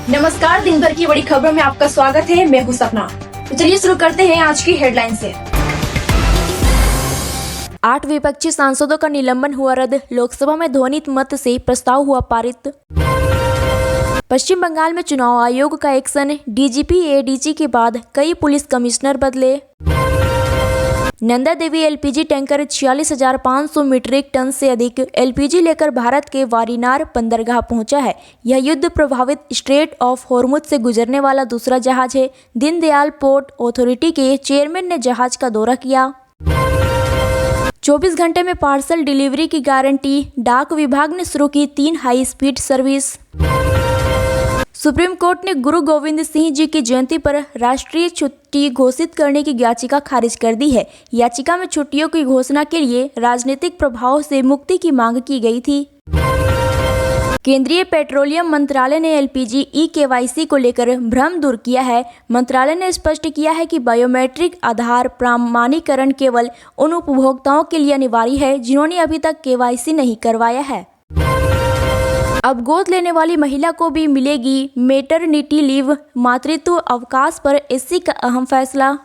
नमस्कार, दिन भर की बड़ी खबरों में आपका स्वागत है। मैं हूं सपना। तो चलिए शुरू करते हैं आज की हेडलाइन से। 8 विपक्षी सांसदों का निलंबन हुआ रद्द, लोकसभा में ध्वनित मत से प्रस्ताव हुआ पारित। पश्चिम बंगाल में चुनाव आयोग का एक्शन, डीजीपी एडीजी के बाद कई पुलिस कमिश्नर बदले। Nanda Devi LPG tanker 46,500 metric ton से अधिक एलपीजी लेकर भारत के वारीनार बंदरगाह पहुंचा है। यह युद्ध प्रभावित स्ट्रेट ऑफ होर्मुज से गुजरने वाला दूसरा जहाज है। दीनदयाल पोर्ट अथॉरिटी के चेयरमैन ने जहाज का दौरा किया। 24 घंटे में पार्सल डिलीवरी की गारंटी, डाक विभाग ने शुरू की 3 high speed service. Supreme court ने गुरु गोविंद सिंह जी की जयंती पर राष्ट्रीय छुट्टी घोषित करने की याचिका खारिज कर दी है। याचिका में छुट्टियों की घोषणा के लिए राजनीतिक प्रभाव से मुक्ति की मांग की गई थी। केंद्रीय पेट्रोलियम मंत्रालय ने एलपीजी ई-केवाईसी को लेकर भ्रम दूर किया है। मंत्रालय ने स्पष्ट किया है कि बायोमेट्रिक आधार प्रमाणीकरण केवल उन उपभोक्ताओं के लिए अनिवार्य है जिन्होंने अभी तक केवाईसी नहीं करवाया है। अब गोद लेने वाली महिला को भी मिलेगी मैटरनिटी लीव, मातृत्व अवकाश पर एससी का अहम फैसला।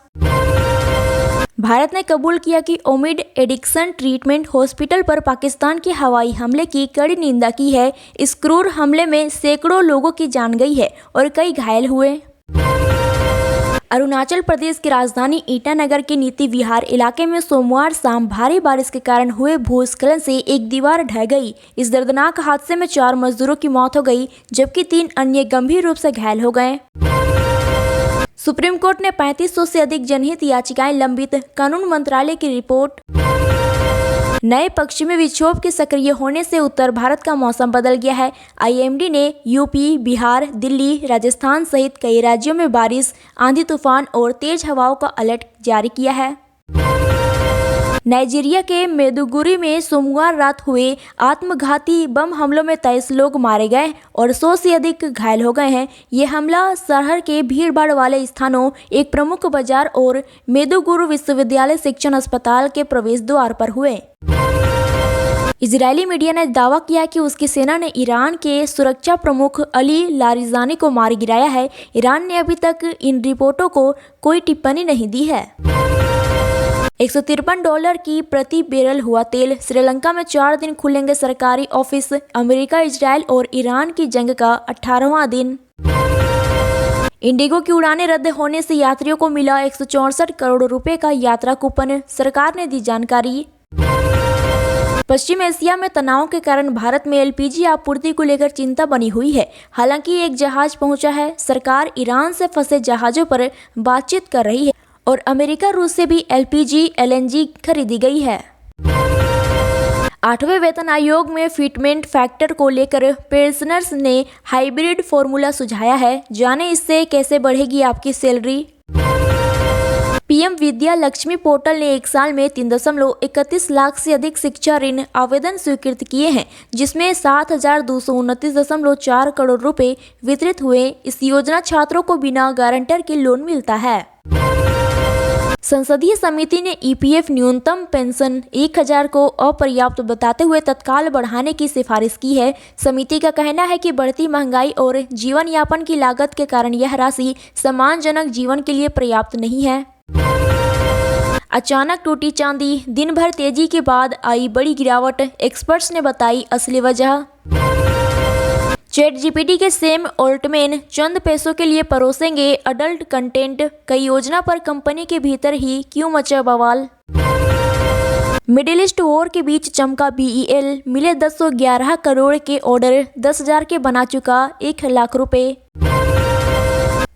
भारत ने कबूल किया कि ओमिड एडिक्शन ट्रीटमेंट हॉस्पिटल पर पाकिस्तान के हवाई हमले की कड़ी निंदा की है। इस क्रूर हमले में सैकड़ों लोगों की जान गई है और कई घायल हुए। अरुणाचल प्रदेश की राजधानी ईटानगर के नीति विहार इलाके में सोमवार शाम भारी बारिश के कारण हुए भूस्खलन से एक दीवार ढह गई। इस दर्दनाक हादसे में 4 मजदूरों की मौत हो गई, जबकि 3 अन्य गंभीर रूप से घायल हो गए। सुप्रीम कोर्ट ने 3500 से अधिक जनहित याचिकाएं लंबित, कानून मंत्रालय की रिपोर्ट। नए पश्चिमी विक्षोभ के सक्रिय होने से उत्तर भारत का मौसम बदल गया है। आईएमडी ने यूपी, बिहार, दिल्ली, राजस्थान सहित कई राज्यों में बारिश, आंधी तूफान और तेज हवाओं का अलर्ट जारी किया है। नाइजीरिया के मेदुगुरी में सोमवार रात हुए आत्मघाती बम हमलों में 23 लोग मारे गए और 100 से अधिक घायल हो गए हैं। ये हमला शहर के भीड़भाड़ वाले स्थानों, एक प्रमुख बाजार और मेदुगुरू विश्वविद्यालय शिक्षण अस्पताल के प्रवेश द्वार पर हुए। इजरायली मीडिया ने दावा किया कि उसकी सेना ने ईरान के सुरक्षा प्रमुख अली लारिजानी को मार गिराया है। ईरान ने अभी तक इन रिपोर्टों को कोई टिप्पणी नहीं दी है। $153 की प्रति बैरल हुआ तेल। श्रीलंका में 4 दिन खुलेंगे सरकारी ऑफिस। अमेरिका, इजरायल और ईरान की जंग का 18वां दिन। इंडिगो की उड़ानें रद्द होने से यात्रियों को मिला 164 करोड़ रुपए का यात्रा कूपन, सरकार ने दी जानकारी। पश्चिम एशिया में तनाव के कारण भारत में एलपीजी आपूर्ति को लेकर चिंता बनी हुई है। हालांकि एक जहाज पहुंचा है। सरकार ईरान से फंसे जहाजों पर बातचीत कर रही है और अमेरिका, रूस से भी एलएनजी खरीदी गई है। 8वें वेतन आयोग में फिटमेंट फैक्टर को लेकर पेंशनर्स ने हाइब्रिड फॉर्मूला सुझाया है। जाने इससे कैसे बढ़ेगी आपकी salary. PM Vidya Lakshmi portal ने एक साल में 3.31 लाख से अधिक शिक्षा ऋण आवेदन स्वीकृत किए हैं, जिसमें 7,229.4 करोड़ रुपए वितरित हुए। इस योजना छात्रों को बिना गारंटर के लोन मिलता है। संसदीय समिति ने ईपीएफ न्यूनतम पेंशन 1,000 को अपर्याप्त बताते हुए तत्काल बढ़ाने की सिफारिश की है। समिति का कहना है कि बढ़ती महंगाई और जीवन यापन की लागत के कारण यह राशि सम्मानजनक जीवन के लिए पर्याप्त नहीं है। अचानक टूटी चांदी, दिन भर तेजी के बाद आई बड़ी गिरावट, एक्सपर्ट्स ने बताई असली वजह। चैटजीपीटी के सैम ऑल्टमैन चंद पैसों के लिए परोसेंगे अडल्ट कंटेंट, कई योजना पर कंपनी के भीतर ही क्यों मचा बवाल। मिडिल ईस्ट वॉर के बीच चमका बीईएल, मिले 1011 करोड़ के ऑर्डर, 10,000 के बना चुका 1 लाख रुपए।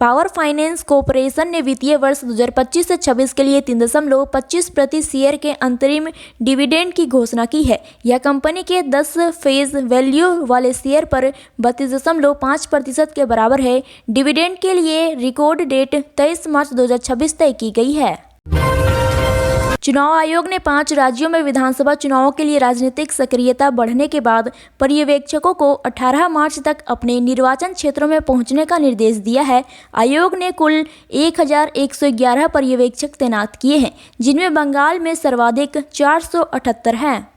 पावर फाइनेंस कॉर्पोरेशन ने वित्तीय वर्ष 2025 से 26 के लिए 3.25 प्रति शेयर के अंतरिम डिविडेंड की घोषणा की है। यह कंपनी के 10 फेज वैल्यू वाले शेयर पर 32.5% के बराबर है। डिविडेंड के लिए रिकॉर्ड डेट 23 मार्च 2026 तय की गई है। चुनाव आयोग ने 5 राज्यों में विधानसभा चुनावों के लिए राजनीतिक सक्रियता बढ़ने के बाद पर्यवेक्षकों को 18 मार्च तक अपने निर्वाचन क्षेत्रों में पहुंचने का निर्देश दिया है। आयोग ने कुल 1,111 पर्यवेक्षक तैनात किए हैं, जिनमें बंगाल में सर्वाधिक 478 हैं।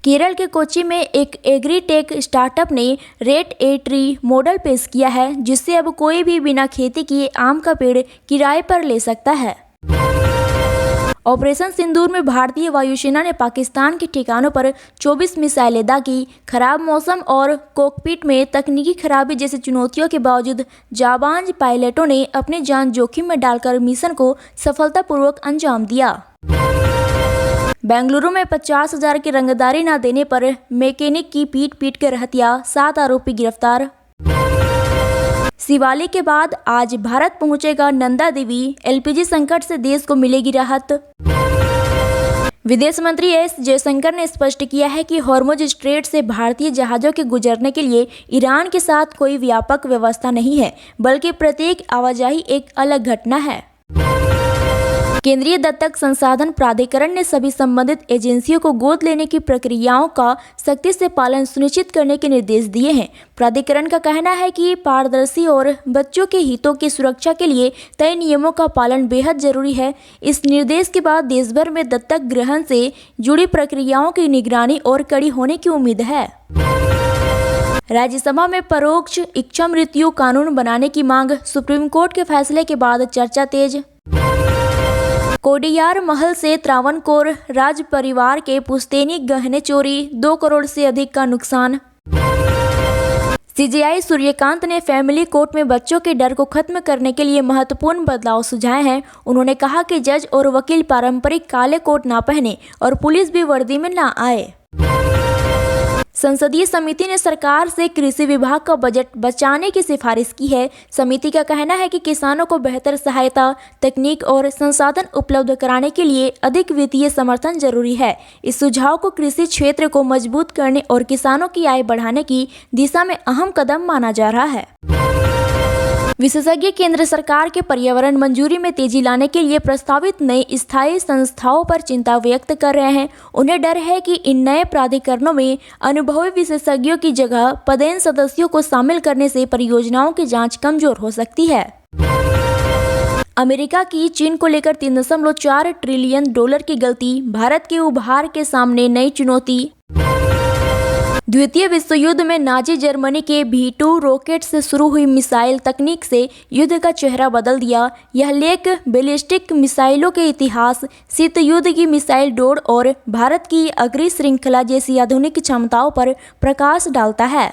केरल के कोच्चि में एक एग्रीटेक स्टार्टअप ने रेट ए ट्री मॉडल पेश किया है, जिससे अब कोई भी बिना खेती किए आम का पेड़ किराए पर ले सकता है। ऑपरेशन सिंदूर में भारतीय वायुसेना ने पाकिस्तान के ठिकानों पर 24 मिसाइलें दागी। खराब मौसम और कॉकपिट में तकनीकी खराबी जैसी चुनौतियों के बावजूद जाबांज पायलटों ने अपनी जान जोखिम में डालकर मिशन को सफलतापूर्वक अंजाम दिया। बेंगलुरु में 50,000 की रंगदारी न देने पर मैकेनिक की पीट कर हत्या, 7 आरोपी गिरफ्तार। शिवालिक के बाद आज भारत पहुंचेगा नंदा देवी, एलपीजी संकट से देश को मिलेगी राहत। विदेश मंत्री एस जयशंकर ने स्पष्ट किया है कि हॉर्मुज स्ट्रेट से भारतीय जहाजों के गुजरने के लिए ईरान के साथ कोई व्यापक व्यवस्था नहीं है, बल्कि प्रत्येक आवाजाही एक अलग घटना है। केंद्रीय दत्तक संसाधन प्राधिकरण ने सभी संबंधित एजेंसियों को गोद लेने की प्रक्रियाओं का सख्ती से पालन सुनिश्चित करने के निर्देश दिए हैं। प्राधिकरण का कहना है कि पारदर्शी और बच्चों के हितों की सुरक्षा के लिए तय नियमों का पालन बेहद जरूरी है। इस निर्देश के बाद देश भर में दत्तक ग्रहण से जुड़ी प्रक्रियाओं की निगरानी और कड़ी होने की उम्मीद है। राज्यसभा में परोक्ष इच्छा मृत्यु कानून बनाने की मांग, सुप्रीम कोर्ट के फैसले के बाद चर्चा तेज। कोडियार महल से त्रावणकोर राज परिवार के पुश्तैनी गहने चोरी, 2 करोड़ से अधिक का नुकसान। सीजेआई सूर्यकांत ने फैमिली कोर्ट में बच्चों के डर को खत्म करने के लिए महत्वपूर्ण बदलाव सुझाए हैं। उन्होंने कहा कि जज और वकील पारंपरिक काले कोट ना पहने और पुलिस भी वर्दी में ना आए। संसदीय समिति ने सरकार से कृषि विभाग का बजट बचाने की सिफारिश की है। समिति का कहना है कि किसानों को बेहतर सहायता, तकनीक और संसाधन उपलब्ध कराने के लिए अधिक वित्तीय समर्थन जरूरी है। इस सुझाव को कृषि क्षेत्र को मजबूत करने और किसानों की आय बढ़ाने की दिशा में अहम कदम माना जा रहा है। विशेषज्ञ केंद्र सरकार के पर्यावरण मंजूरी में तेजी लाने के लिए प्रस्तावित नई स्थायी संस्थाओं पर चिंता व्यक्त कर रहे हैं। उन्हें डर है कि इन नए प्राधिकरणों में अनुभवी विशेषज्ञों की जगह पदेन सदस्यों को शामिल करने से परियोजनाओं की जांच कमजोर हो सकती है। अमेरिका की चीन को लेकर $3.4 ट्रिलियन की गलती, भारत के उभार के सामने नई चुनौती। द्वितीय विश्व युद्ध में नाजी जर्मनी के V2 रॉकेट से शुरू हुई मिसाइल तकनीक से युद्ध का चेहरा बदल दिया। यह लेख बैलिस्टिक मिसाइलों के इतिहास, शीत युद्ध की मिसाइल दौड़ और भारत की अग्नि श्रृंखला जैसी आधुनिक क्षमताओं पर प्रकाश डालता है।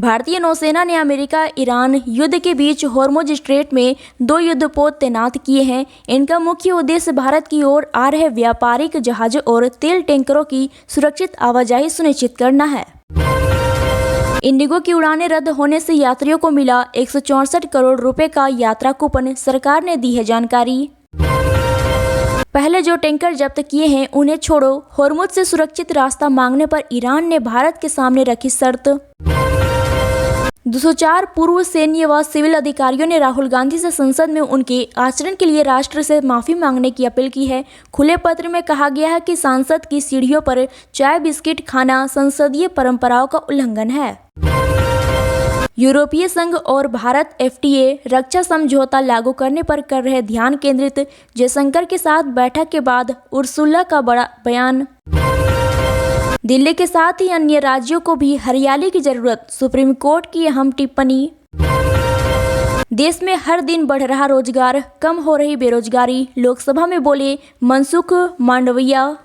भारतीय नौसेना ने अमेरिका ईरान युद्ध के बीच हॉर्मुज स्ट्रेट में 2 युद्धपोत तैनात किए हैं। इनका मुख्य उद्देश्य भारत की ओर आ रहे व्यापारिक जहाजों और तेल टैंकरों की सुरक्षित आवाजाही सुनिश्चित करना है। इंडिगो की उड़ानें रद्द होने से यात्रियों को मिला 164 करोड़ रुपए का यात्रा कूपन, सरकार ने दी है जानकारी। पहले जो टैंकर जब्त किए हैं उन्हें छोड़ो, हॉर्मुज से सुरक्षित रास्ता मांगने पर ईरान ने भारत के सामने रखी शर्त। 204 पूर्व सैन्य व सिविल अधिकारियों ने राहुल गांधी से संसद में उनके आचरण के लिए राष्ट्र से माफी मांगने की अपील की है। खुले पत्र में कहा गया है कि सांसद की सीढ़ियों पर चाय बिस्किट खाना संसदीय परंपराओं का उल्लंघन है। यूरोपीय संघ और भारत FTA रक्षा समझौता लागू करने पर कर रहे ध्यान केंद्रित, जयशंकर के साथ बैठक के बाद उर्सुला का बड़ा बयान। दिल्ली के साथ ही अन्य राज्यों को भी हरियाली की जरूरत, सुप्रीम कोर्ट की अहम टिप्पणी। देश में हर दिन बढ़ रहा रोजगार, कम हो रही बेरोजगारी, लोकसभा में बोले मनसुख मांडविया।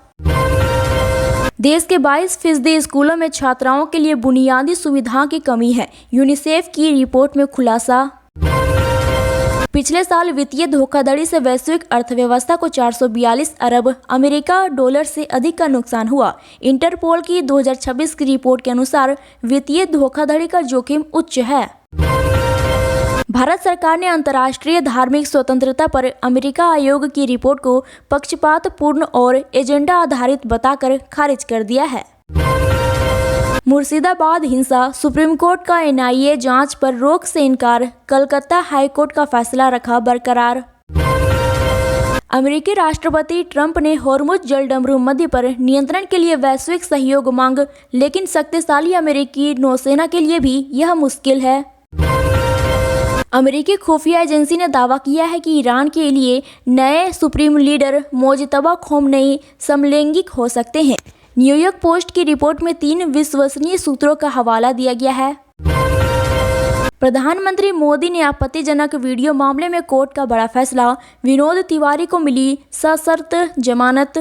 देश के 22% स्कूलों में छात्राओं के लिए बुनियादी सुविधाओं की कमी है, यूनिसेफ की रिपोर्ट में खुलासा। पिछले साल वित्तीय धोखाधड़ी से वैश्विक अर्थव्यवस्था को 442 अरब अमेरिका डॉलर से अधिक का नुकसान हुआ। इंटरपोल की 2026 की रिपोर्ट के अनुसार वित्तीय धोखाधड़ी का जोखिम उच्च है। भारत सरकार ने अंतर्राष्ट्रीय धार्मिक स्वतंत्रता पर अमेरिका आयोग की रिपोर्ट को पक्षपातपूर्ण और एजेंडा आधारित बताकर खारिज कर दिया है। मुर्शिदाबाद हिंसा, सुप्रीम कोर्ट का NIA जांच पर रोक से इनकार, कलकत्ता हाई कोर्ट का फैसला रखा बरकरार। अमेरिकी राष्ट्रपति ट्रंप ने हॉर्मुज जलडमरू मध्य पर नियंत्रण के लिए वैश्विक सहयोग मांग, लेकिन शक्तिशाली अमेरिकी नौसेना के लिए भी यह मुश्किल है। अमेरिकी खुफिया एजेंसी ने दावा किया है कि ईरान के लिए नए सुप्रीम लीडर मोजतबा खोमेनी समलैंगिक हो सकते हैं। न्यूयॉर्क पोस्ट की रिपोर्ट में 3 विश्वसनीय सूत्रों का हवाला दिया गया है। प्रधानमंत्री मोदी ने आपत्तिजनक वीडियो मामले में कोर्ट का बड़ा फैसला, विनोद तिवारी को मिली सशर्त जमानत।